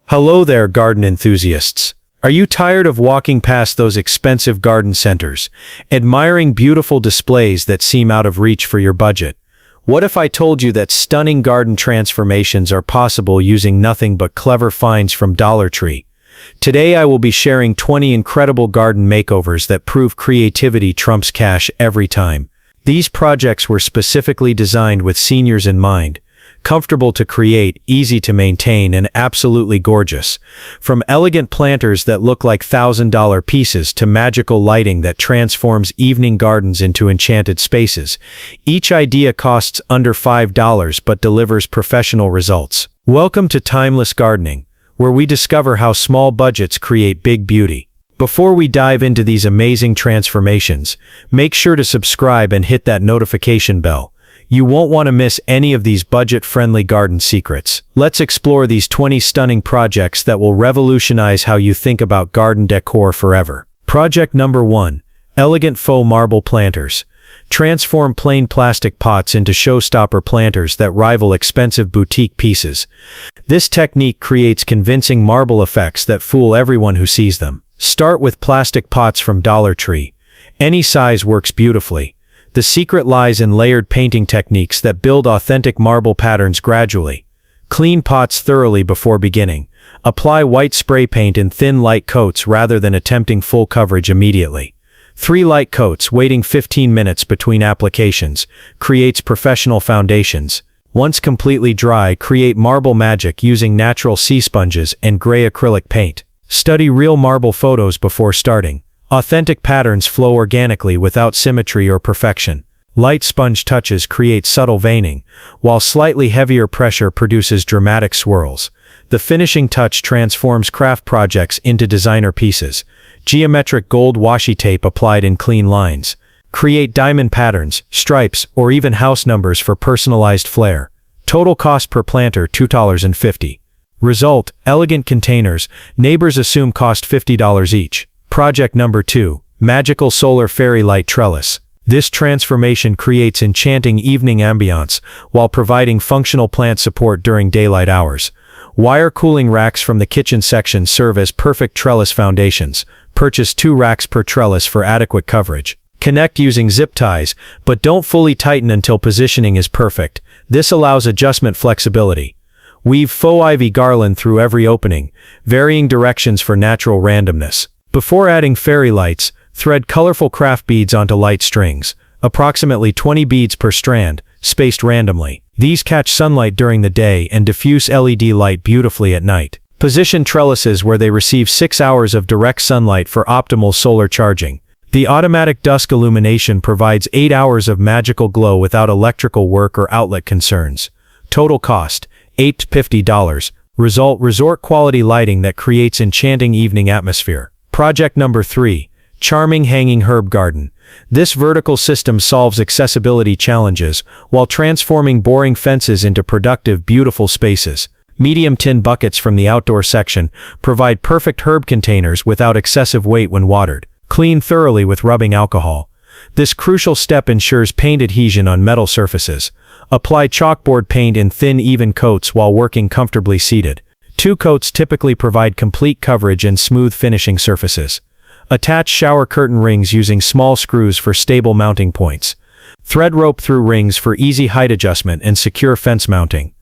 Hello there, garden enthusiasts. Are you tired of walking past those expensive garden centers, admiring beautiful displays that seem out of reach for your budget? What if I told you that stunning garden transformations are possible using nothing but clever finds from Dollar Tree? Today I will be sharing 20 incredible garden makeovers that prove creativity trumps cash every time. These projects were specifically designed with seniors in mind. Comfortable to create, easy to maintain, and absolutely gorgeous. From elegant planters that look like $1,000 pieces to magical lighting that transforms evening gardens into enchanted spaces, each idea costs under $5 but delivers professional results. Welcome to Timeless Gardening, where we discover how small budgets create big beauty. Before we dive into these amazing transformations, make sure to subscribe and hit that notification bell. You won't want to miss any of these budget-friendly garden secrets. Let's explore these 20 stunning projects that will revolutionize how you think about garden decor forever. Project number 1. Elegant faux marble planters. Transform plain plastic pots into showstopper planters that rival expensive boutique pieces. This technique creates convincing marble effects that fool everyone who sees them. Start with plastic pots from Dollar Tree. Any size works beautifully. The secret lies in layered painting techniques that build authentic marble patterns gradually. Clean pots thoroughly before beginning. Apply white spray paint in thin light coats rather than attempting full coverage immediately. 3 light coats, waiting 15 minutes between applications, creates professional foundations. Once completely dry, create marble magic using natural sea sponges and gray acrylic paint. Study real marble photos before starting. Authentic patterns flow organically without symmetry or perfection. Light sponge touches create subtle veining, while slightly heavier pressure produces dramatic swirls. The finishing touch transforms craft projects into designer pieces. Geometric gold washi tape applied in clean lines. Create diamond patterns, stripes, or even house numbers for personalized flair. Total cost per planter $2.50. Result, elegant containers. Neighbors assume cost $50 each. Project number 2. Magical solar fairy light trellis. This transformation creates enchanting evening ambiance while providing functional plant support during daylight hours. Wire cooling racks from the kitchen section serve as perfect trellis foundations. Purchase 2 racks per trellis for adequate coverage. Connect using zip ties, but don't fully tighten until positioning is perfect. This allows adjustment flexibility. Weave faux ivy garland through every opening, varying directions for natural randomness. Before adding fairy lights, thread colorful craft beads onto light strings, approximately 20 beads per strand, spaced randomly. These catch sunlight during the day and diffuse LED light beautifully at night. Position trellises where they receive 6 hours of direct sunlight for optimal solar charging. The automatic dusk illumination provides 8 hours of magical glow without electrical work or outlet concerns. Total cost, $8 to $50. Result, resort quality lighting that creates enchanting evening atmosphere. Project number 3. Charming hanging herb garden. This vertical system solves accessibility challenges while transforming boring fences into productive, beautiful spaces. Medium tin buckets from the outdoor section provide perfect herb containers without excessive weight when watered. Clean thoroughly with rubbing alcohol. This crucial step ensures paint adhesion on metal surfaces. Apply chalkboard paint in thin, even coats while working comfortably seated. 2 coats typically provide complete coverage and smooth finishing surfaces. Attach shower curtain rings using small screws for stable mounting points. Thread rope through rings for easy height adjustment and secure fence mounting.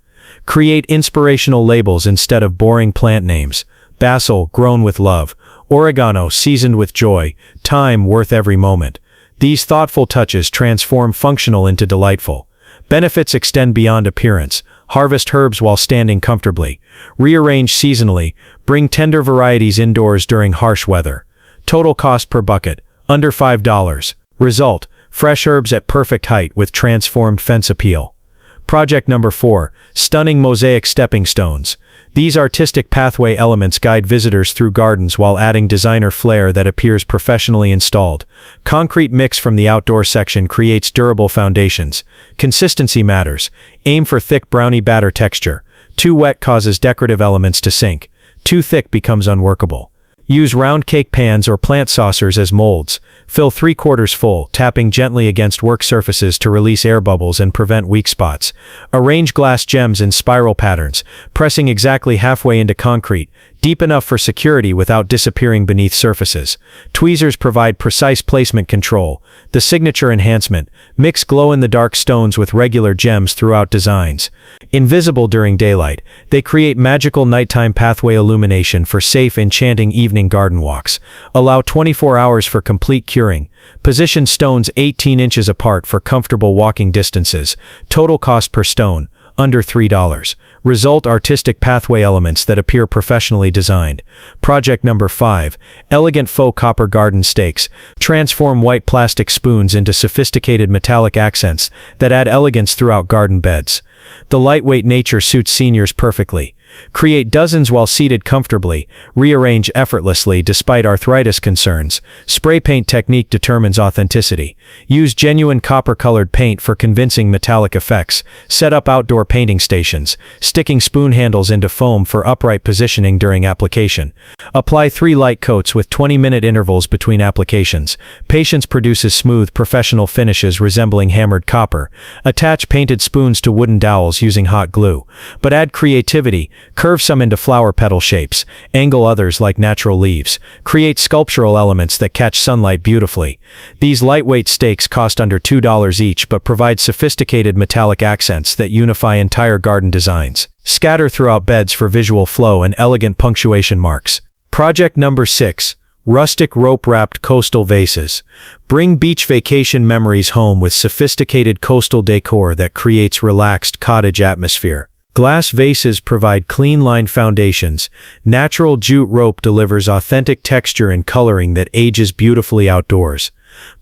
Create inspirational labels instead of boring plant names. Basil, grown with love. Oregano, seasoned with joy. Thyme, worth every moment. These thoughtful touches transform functional into delightful. Benefits extend beyond appearance. Harvest herbs while standing comfortably. Rearrange seasonally. Bring tender varieties indoors during harsh weather. Total cost per bucket, under $5. Result, fresh herbs at perfect height with transformed fence appeal. Project number 4. Stunning mosaic stepping stones. These artistic pathway elements guide visitors through gardens while adding designer flair that appears professionally installed. Concrete mix from the outdoor section creates durable foundations. Consistency matters. Aim for thick brownie batter texture. Too wet causes decorative elements to sink. Too thick becomes unworkable. Use round cake pans or plant saucers as molds. Fill 3/4 full, tapping gently against work surfaces to release air bubbles and prevent weak spots. Arrange glass gems in spiral patterns, pressing exactly halfway into concrete, deep enough for security without disappearing beneath surfaces. Tweezers provide precise placement control. The signature enhancement: mix glow-in-the-dark stones with regular gems throughout designs. Invisible during daylight, they create magical nighttime pathway illumination for safe, enchanting evening garden walks. Allow 24 hours for complete curing. Position stones 18 inches apart for comfortable walking distances. Total cost per stone: under $3. Result: artistic pathway elements that appear professionally designed. Project number 5. Elegant faux copper garden stakes. Transform white plastic spoons into sophisticated metallic accents that add elegance throughout garden beds. The lightweight nature suits seniors perfectly. Create dozens while seated comfortably. Rearrange effortlessly despite arthritis concerns. Spray paint technique determines authenticity. Use genuine copper-colored paint for convincing metallic effects. Set up outdoor painting stations, sticking spoon handles into foam for upright positioning during application. Apply 3 light coats with 20-minute intervals between applications. Patience produces smooth, professional finishes resembling hammered copper. Attach painted spoons to wooden dowels using hot glue. But add creativity. Curve some into flower petal shapes, angle others like natural leaves. Create sculptural elements that catch sunlight beautifully. These lightweight stakes cost under $2 each but provide sophisticated metallic accents that unify entire garden designs. Scatter throughout beds for visual flow and elegant punctuation marks. Project number 6. Rustic rope-wrapped coastal vases. Bring beach vacation memories home with sophisticated coastal decor that creates relaxed cottage atmosphere. Glass vases provide clean-lined foundations. Natural jute rope delivers authentic texture and coloring that ages beautifully outdoors.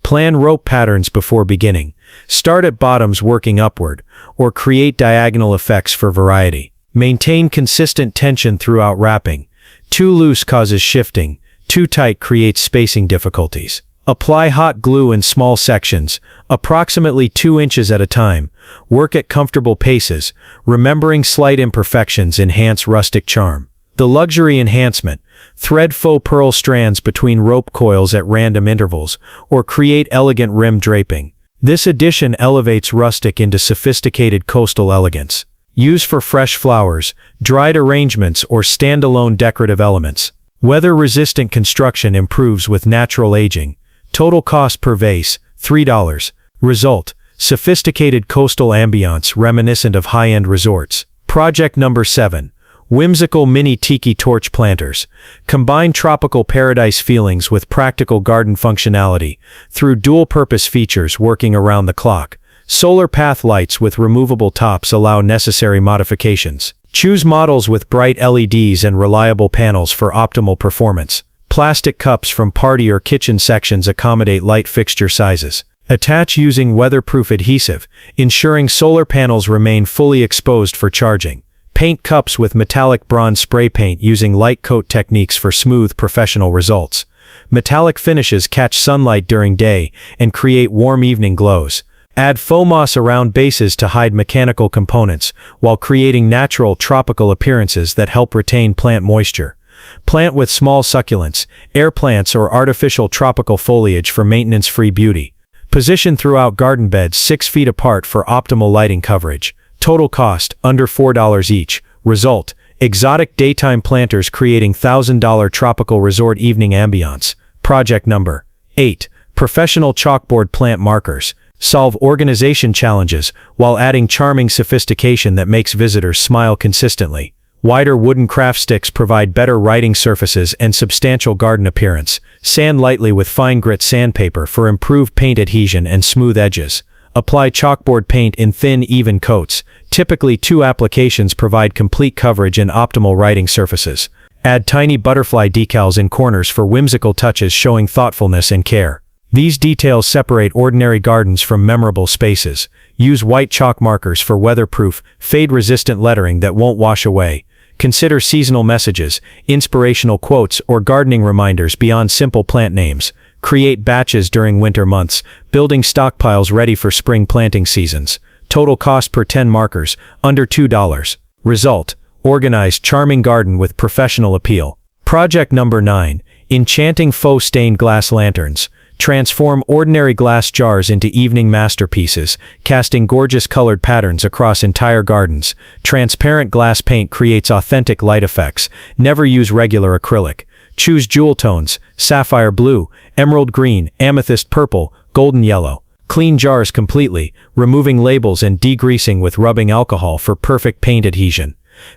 Plan rope patterns before beginning. Start at bottoms working upward, or create diagonal effects for variety. Maintain consistent tension throughout wrapping. Too loose causes shifting. Too tight creates spacing difficulties. Apply hot glue in small sections, approximately 2 inches at a time. Work at comfortable paces, remembering slight imperfections enhance rustic charm. The luxury enhancement: thread faux pearl strands between rope coils at random intervals, or create elegant rim draping. This addition elevates rustic into sophisticated coastal elegance. Use for fresh flowers, dried arrangements, or standalone decorative elements. Weather-resistant construction improves with natural aging. Total cost per vase: $3. Result: sophisticated coastal ambiance reminiscent of high-end resorts. Project number 7. Whimsical mini Tiki torch planters. Combine tropical paradise feelings with practical garden functionality through dual-purpose features working around the clock. Solar path lights with removable tops allow necessary modifications. Choose models with bright LEDs and reliable panels for optimal performance. Plastic cups from party or kitchen sections accommodate light fixture sizes. Attach using weatherproof adhesive, ensuring solar panels remain fully exposed for charging. Paint cups with metallic bronze spray paint using light coat techniques for smooth, professional results. Metallic finishes catch sunlight during day and create warm evening glows. Add faux moss around bases to hide mechanical components, while creating natural, tropical appearances that help retain plant moisture. Plant with small succulents, air plants, or artificial tropical foliage for maintenance-free beauty. Position throughout garden beds 6 feet apart for optimal lighting coverage. Total cost: under $4 each. Result: exotic daytime planters creating $1,000 tropical resort evening ambiance. Project number 8. Professional chalkboard plant markers. Solve organization challenges while adding charming sophistication that makes visitors smile consistently. Wider wooden craft sticks provide better writing surfaces and substantial garden appearance. Sand lightly with fine grit sandpaper for improved paint adhesion and smooth edges. Apply chalkboard paint in thin, even coats. Typically 2 applications provide complete coverage and optimal writing surfaces. Add tiny butterfly decals in corners for whimsical touches showing thoughtfulness and care. These details separate ordinary gardens from memorable spaces. Use white chalk markers for weatherproof, fade-resistant lettering that won't wash away. Consider seasonal messages, inspirational quotes, or gardening reminders beyond simple plant names. Create batches during winter months, building stockpiles ready for spring planting seasons. Total cost per 10 markers: under $2. Result: organized, charming garden with professional appeal. Project number 9. Enchanting faux stained glass lanterns. Transform ordinary glass jars into evening masterpieces, casting gorgeous colored patterns across entire gardens. Transparent glass paint creates authentic light effects. Never use regular acrylic. Choose jewel tones: sapphire blue, emerald green, amethyst purple, golden yellow. Clean jars completely, removing labels and degreasing with rubbing alcohol for perfect paint adhesion.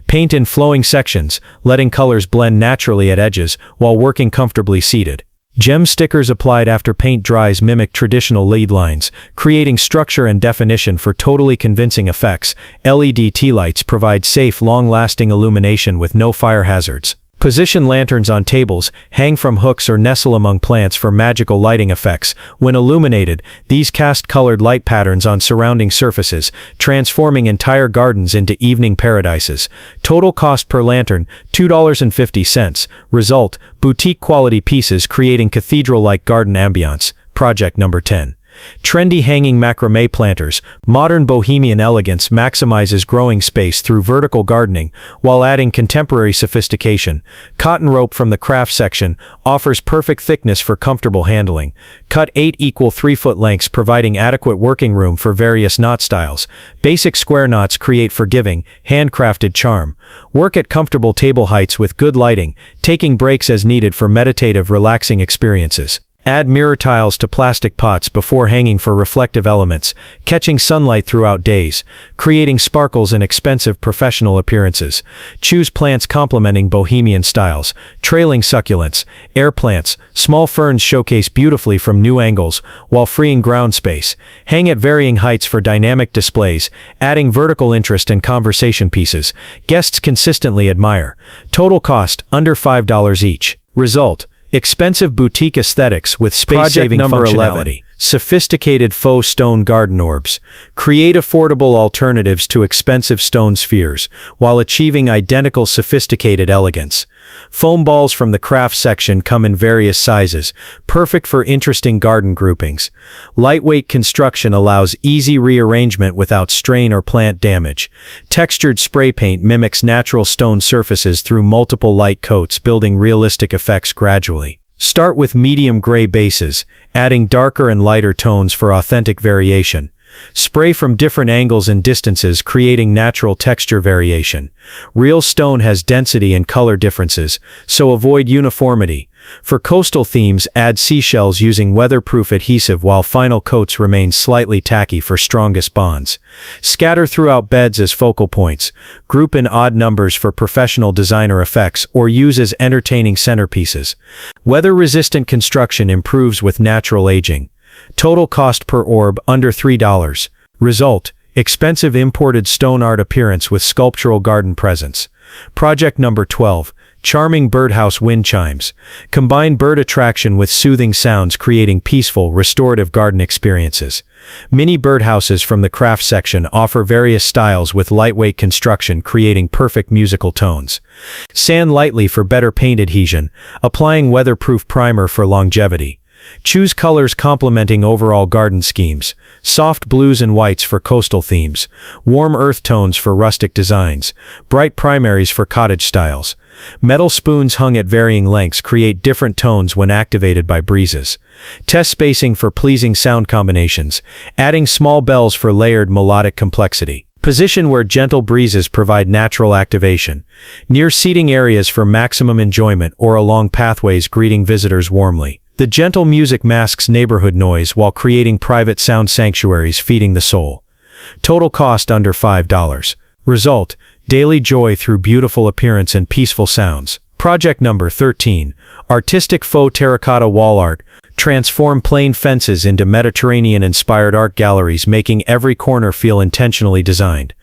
Paint in flowing sections, letting colors blend naturally at edges while working comfortably seated. Gem stickers applied after paint dries mimic traditional lead lines, creating structure and definition for totally convincing effects. LED tea lights provide safe, long-lasting illumination with no fire hazards. Position lanterns on tables, hang from hooks or nestle among plants for magical lighting effects. When illuminated, these cast colored light patterns on surrounding surfaces, transforming entire gardens into evening paradises. Total cost per lantern, $2.50. Result, boutique quality pieces creating cathedral-like garden ambiance. Project number 10. Trendy hanging macrame planters. Modern bohemian elegance maximizes growing space through vertical gardening while adding contemporary sophistication. Cotton rope from the craft section offers perfect thickness for comfortable handling. Cut 8 equal 3-foot lengths, providing adequate working room for various knot styles. Basic square knots create forgiving, handcrafted charm. Work at comfortable table heights with good lighting, taking breaks as needed for meditative, relaxing experiences. Add mirror tiles to plastic pots before hanging for reflective elements, catching sunlight throughout days, creating sparkles and expensive professional appearances. Choose plants complementing bohemian styles. Trailing succulents, air plants, small ferns showcase beautifully from new angles while freeing ground space. Hang at varying heights for dynamic displays, adding vertical interest and conversation pieces. Guests consistently admire. Total cost, under $5 each. Result, expensive boutique aesthetics with space-saving functionality. Sophisticated faux stone garden orbs. Create affordable alternatives to expensive stone spheres, while achieving identical sophisticated elegance. Foam balls from the craft section come in various sizes, perfect for interesting garden groupings. Lightweight construction allows easy rearrangement without strain or plant damage. Textured spray paint mimics natural stone surfaces through multiple light coats, building realistic effects gradually. Start with medium gray bases, adding darker and lighter tones for authentic variation. Spray from different angles and distances, creating natural texture variation. Real stone has density and color differences, so avoid uniformity. For coastal themes, add seashells using weatherproof adhesive while final coats remain slightly tacky for strongest bonds. Scatter throughout beds as focal points. Group in odd numbers for professional designer effects or use as entertaining centerpieces. Weather-resistant construction improves with natural aging. Total cost per orb, under $3. Result, expensive imported stone art appearance with sculptural garden presence. Project number 12. Charming birdhouse wind chimes. Combine bird attraction with soothing sounds, creating peaceful, restorative garden experiences. Mini birdhouses from the craft section offer various styles with lightweight construction, creating perfect musical tones. Sand lightly for better paint adhesion, applying weatherproof primer for longevity. Choose colors complementing overall garden schemes. Soft blues and whites for coastal themes. Warm earth tones for rustic designs. Bright primaries for cottage styles. Metal spoons hung at varying lengths create different tones when activated by breezes. Test spacing for pleasing sound combinations. Adding small bells for layered melodic complexity. Position where gentle breezes provide natural activation. Near seating areas for maximum enjoyment or along pathways greeting visitors warmly. The gentle music masks neighborhood noise while creating private sound sanctuaries feeding the soul. Total cost under $5. Result, daily joy through beautiful appearance and peaceful sounds. Project number 13. Artistic faux terracotta wall art. Transform plain fences into Mediterranean-inspired art galleries, making every corner feel intentionally designed.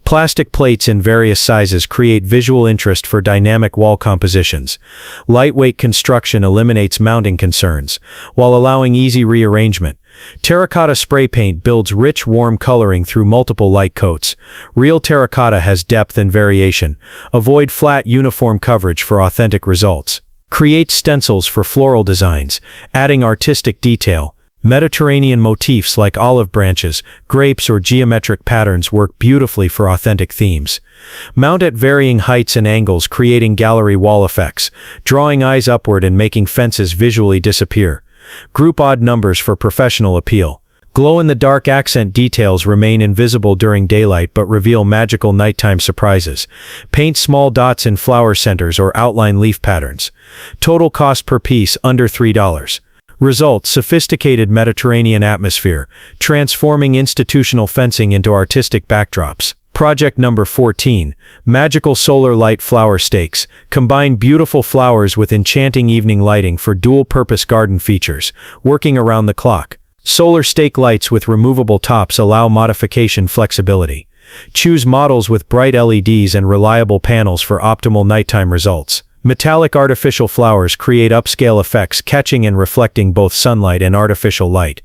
Plastic plates in various sizes create visual interest for dynamic wall compositions. Lightweight construction eliminates mounting concerns, while allowing easy rearrangement. Terracotta spray paint builds rich, warm coloring through multiple light coats. Real terracotta has depth and variation. Avoid flat, uniform coverage for authentic results. Create stencils for floral designs, adding artistic detail. Mediterranean motifs like olive branches, grapes, or geometric patterns work beautifully for authentic themes. Mount at varying heights and angles, creating gallery wall effects, drawing eyes upward and making fences visually disappear. Group odd numbers for professional appeal. Glow-in-the-dark accent details remain invisible during daylight but reveal magical nighttime surprises. Paint small dots in flower centers or outline leaf patterns. Total cost per piece under $3. Result: sophisticated Mediterranean atmosphere, transforming institutional fencing into artistic backdrops. Project number 14, magical solar light flower stakes. Combine beautiful flowers with enchanting evening lighting for dual-purpose garden features, working around the clock. Solar stake lights with removable tops allow modification flexibility. Choose models with bright LEDs and reliable panels for optimal nighttime results. Metallic artificial flowers create upscale effects, catching and reflecting both sunlight and artificial light.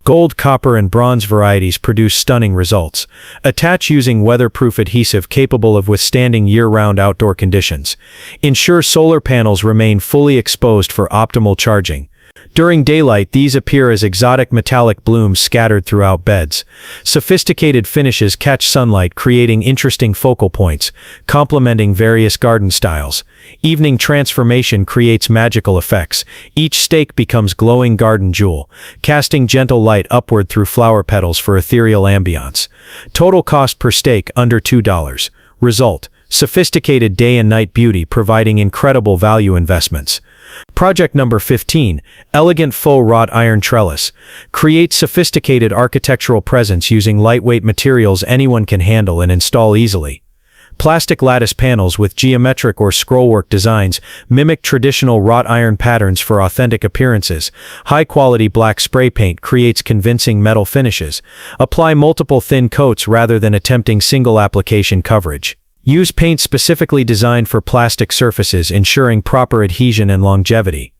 Gold, copper, and bronze varieties produce stunning results. Attach using weatherproof adhesive capable of withstanding year-round outdoor conditions. Ensure solar panels remain fully exposed for optimal charging. During daylight, these appear as exotic metallic blooms scattered throughout beds. Sophisticated finishes catch sunlight, creating interesting focal points, complementing various garden styles. Evening transformation creates magical effects. Each stake becomes glowing garden jewel, casting gentle light upward through flower petals for ethereal ambiance. Total cost per stake under $2. Result: sophisticated day and night beauty, providing incredible value investments. Project number 15, elegant faux wrought iron trellis. Create sophisticated architectural presence using lightweight materials anyone can handle and install easily. Plastic lattice panels with geometric or scrollwork designs mimic traditional wrought iron patterns for authentic appearances. High-quality black spray paint creates convincing metal finishes. Apply multiple thin coats rather than attempting single application coverage. Use paint specifically designed for plastic surfaces, ensuring proper adhesion and longevity.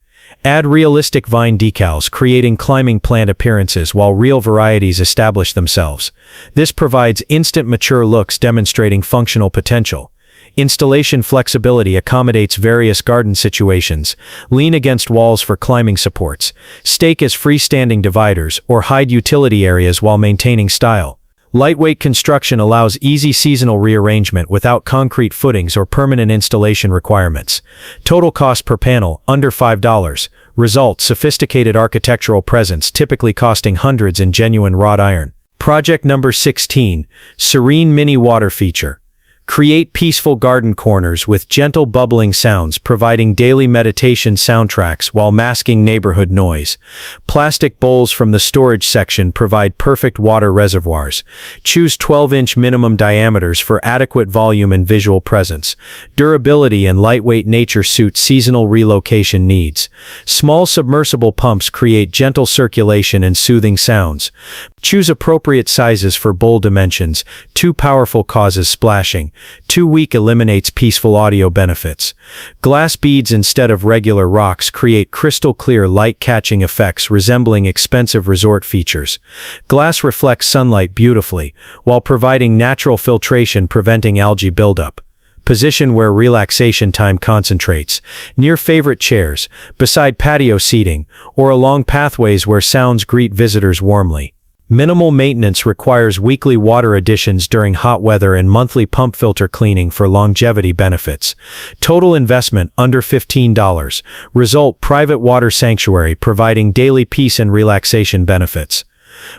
Add realistic vine decals, creating climbing plant appearances while real varieties establish themselves. This provides instant mature looks, demonstrating functional potential. Installation flexibility accommodates various garden situations. Lean against walls for climbing supports. Stake as freestanding dividers or hide utility areas while maintaining style. Lightweight construction allows easy seasonal rearrangement without concrete footings or permanent installation requirements. Total cost per panel under $5. Result: sophisticated architectural presence, typically costing hundreds in genuine wrought iron. Project number 16, serene mini water feature. Create peaceful garden corners with gentle bubbling sounds, providing daily meditation soundtracks while masking neighborhood noise. Plastic bowls from the storage section provide perfect water reservoirs. Choose 12-inch minimum diameters for adequate volume and visual presence. Durability and lightweight nature suit seasonal relocation needs. Small submersible pumps create gentle circulation and soothing sounds. Choose appropriate sizes for bowl dimensions. Too powerful causes splashing. Too weak eliminates peaceful audio benefits. Glass beads instead of regular rocks create crystal clear light-catching effects resembling expensive resort features. Glass reflects sunlight beautifully, while providing natural filtration, preventing algae buildup. Position where relaxation time concentrates, near favorite chairs, beside patio seating, or along pathways where sounds greet visitors warmly. Minimal maintenance requires weekly water additions during hot weather and monthly pump filter cleaning for longevity benefits. Total investment under $15. Result: private water sanctuary, providing daily peace and relaxation benefits.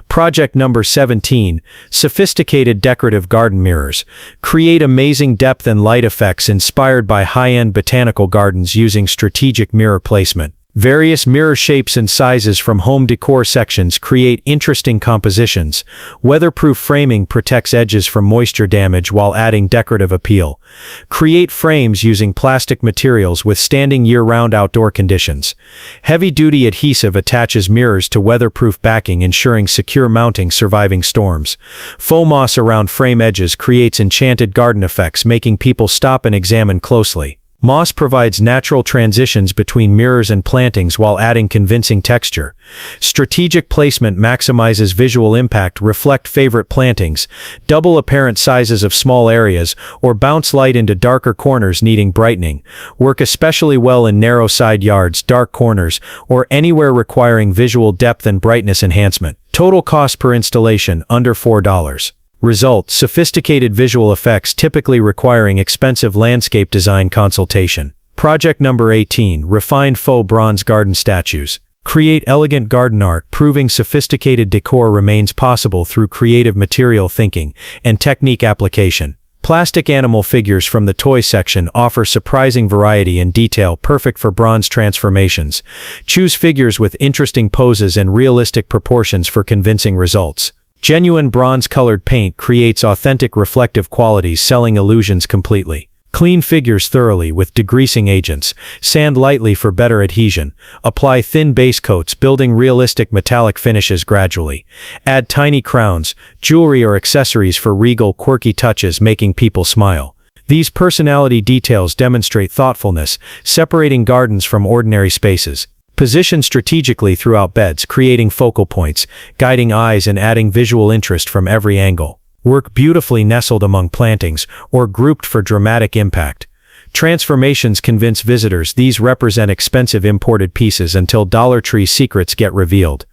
Project number 17, sophisticated decorative garden mirrors. Create amazing depth and light effects inspired by high-end botanical gardens using strategic mirror placement. Various mirror shapes and sizes from home decor sections create interesting compositions. Weatherproof framing protects edges from moisture damage while adding decorative appeal. Create frames using plastic materials withstanding year-round outdoor conditions. Heavy-duty adhesive attaches mirrors to weatherproof backing, ensuring secure mounting surviving storms. Faux moss around frame edges creates enchanted garden effects, making people stop and examine closely. Moss provides natural transitions between mirrors and plantings while adding convincing texture. Strategic placement maximizes visual impact. Reflect favorite plantings, double apparent sizes of small areas, or bounce light into darker corners needing brightening. Work especially well in narrow side yards, dark corners, or anywhere requiring visual depth and brightness enhancement. Total cost per installation, under $4. Result: sophisticated visual effects typically requiring expensive landscape design consultation. Project number 18, refined faux bronze garden statues. Create elegant garden art, proving sophisticated decor remains possible through creative material thinking and technique application. Plastic animal figures from the toy section offer surprising variety and detail, perfect for bronze transformations. Choose figures with interesting poses and realistic proportions for convincing results. Genuine bronze-colored paint creates authentic reflective qualities, selling illusions completely. Clean figures thoroughly with degreasing agents. Sand lightly for better adhesion. Apply thin base coats, building realistic metallic finishes gradually. Add tiny crowns, jewelry or accessories for regal, quirky touches, making people smile. These personality details demonstrate thoughtfulness, separating gardens from ordinary spaces. Position strategically throughout beds, creating focal points, guiding eyes and adding visual interest from every angle. Work beautifully nestled among plantings or grouped for dramatic impact. Transformations convince visitors these represent expensive imported pieces until Dollar Tree secrets get revealed.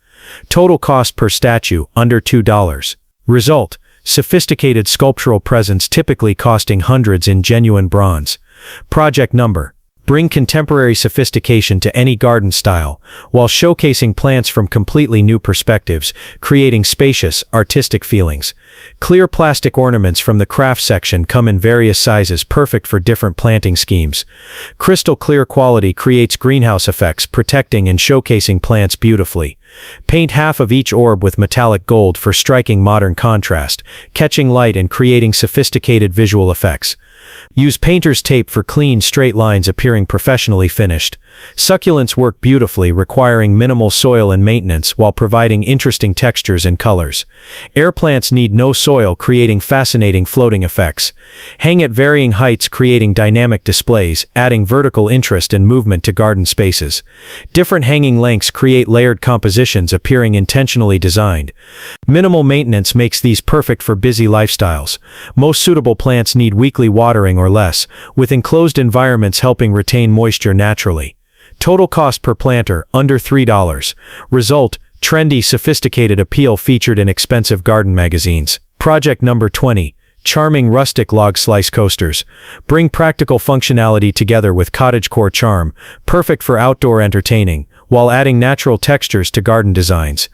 Total cost per statue, under $2. Result: sophisticated sculptural presence typically costing hundreds in genuine bronze. Project number: bring contemporary sophistication to any garden style, while showcasing plants from completely new perspectives, creating spacious, artistic feelings. Clear plastic ornaments from the craft section come in various sizes, perfect for different planting schemes. Crystal clear quality creates greenhouse effects, protecting and showcasing plants beautifully. Paint half of each orb with metallic gold for striking modern contrast, catching light and creating sophisticated visual effects. Use painter's tape for clean, straight lines appearing professionally finished. Succulents work beautifully, requiring minimal soil and maintenance while providing interesting textures and colors. Air plants need no soil, creating fascinating floating effects. Hang at varying heights, creating dynamic displays, adding vertical interest and movement to garden spaces. Different hanging lengths create layered compositions, appearing intentionally designed. Minimal maintenance makes these perfect for busy lifestyles. Most suitable plants need weekly watering or less, with enclosed environments helping retain moisture naturally. Total cost per planter, under $3. Result: trendy, sophisticated appeal featured in expensive garden magazines. Project number 20. Charming rustic log slice coasters. Bring practical functionality together with cottagecore charm, perfect for outdoor entertaining, while adding natural textures to garden designs.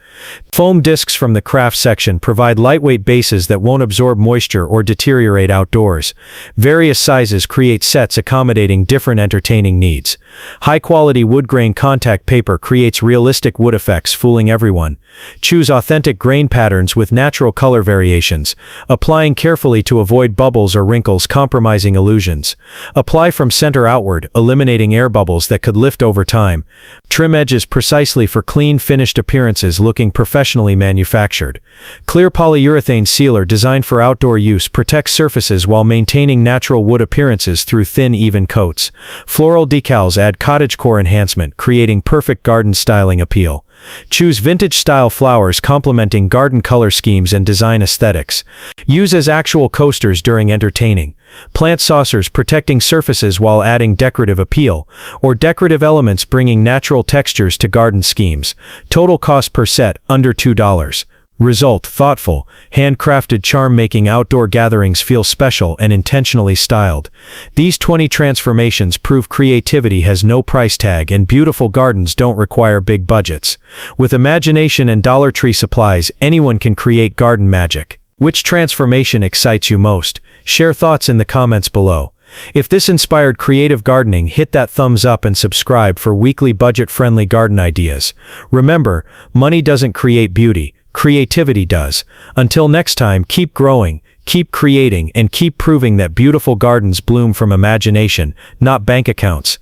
Foam discs from the craft section provide lightweight bases that won't absorb moisture or deteriorate outdoors. Various sizes create sets accommodating different entertaining needs. High-quality wood grain contact paper creates realistic wood effects, fooling everyone. Choose authentic grain patterns with natural color variations, applying carefully to avoid bubbles or wrinkles compromising illusions. Apply from center outward, eliminating air bubbles that could lift over time. Trim edges precisely for clean, finished appearances, looking professionally manufactured. Clear polyurethane sealer designed for outdoor use protects surfaces while maintaining natural wood appearances through thin, even coats. Floral decals add cottagecore enhancement, creating perfect garden styling appeal. Choose vintage-style flowers complementing garden color schemes and design aesthetics. Use as actual coasters during entertaining. Plant saucers protecting surfaces while adding decorative appeal, or decorative elements bringing natural textures to garden schemes. Total cost per set, under $2. Result: thoughtful, handcrafted charm, making outdoor gatherings feel special and intentionally styled. These 20 transformations prove creativity has no price tag and beautiful gardens don't require big budgets. With imagination and Dollar Tree supplies, anyone can create garden magic. Which transformation excites you most? Share thoughts in the comments below. If this inspired creative gardening, hit that thumbs up and subscribe for weekly budget-friendly garden ideas. Remember, money doesn't create beauty. Creativity does. Until next time, keep growing, keep creating, and keep proving that beautiful gardens bloom from imagination, not bank accounts.